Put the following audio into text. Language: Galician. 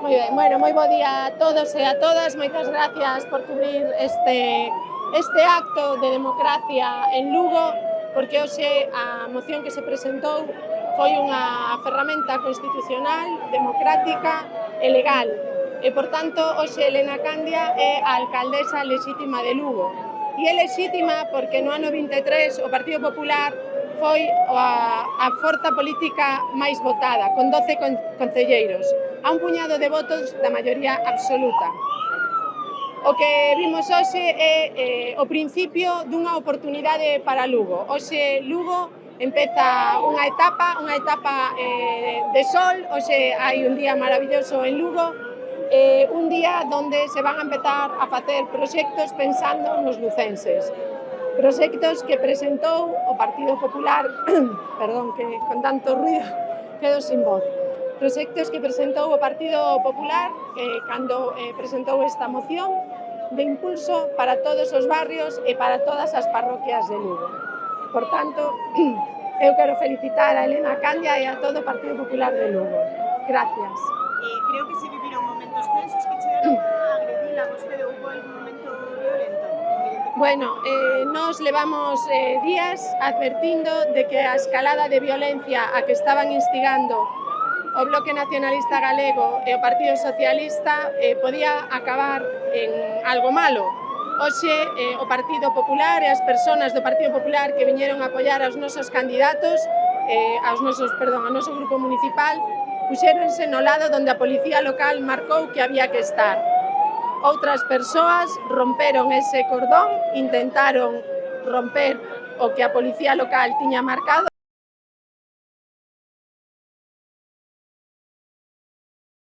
Moi ben, bueno, moi bo día a todos e a todas, moitas gracias por cubrir este acto de democracia en Lugo, porque hoxe a moción que se presentou foi unha ferramenta constitucional, democrática e legal. E, por tanto, hoxe Elena Candia é a alcaldesa lexítima de Lugo. E é lexítima porque no ano 23 o Partido Popular foi a forza política máis votada, con 12 concelleiros, a un puñado de votos da maioría absoluta. O que vimos hoxe é o principio dunha oportunidade para Lugo. Hoxe Lugo empeza unha etapa de sol, hoxe hai un día maravilloso en Lugo, un día donde se van a empezar a facer proxectos pensando nos lucenses. Proxectos que presentou o Partido Popular, perdón, que con tanto ruido quedo sin voz. Proxectos que presentou o Partido Popular cando presentou esta moción de impulso para todos os barrios e para todas as parroquias de Lugo. Por tanto, eu quero felicitar a Elena Candia e a todo o Partido Popular de Lugo. Gracias. Creo que se viviron momentos tensos que chegaron a agredila vostede. Houbo algún momento violento? Bueno, nos levamos días advertindo de que a escalada de violencia a que estaban instigando o Bloque Nacionalista Galego e o Partido Socialista podía acabar en algo malo. Hoxe o Partido Popular e as persoas do Partido Popular que viñeron a apoiar aos nosos candidatos, ao noso grupo municipal, puxéronse no lado onde a policía local marcou que había que estar. Outras persoas romperon ese cordón, intentaron romper o que a policía local tiña marcado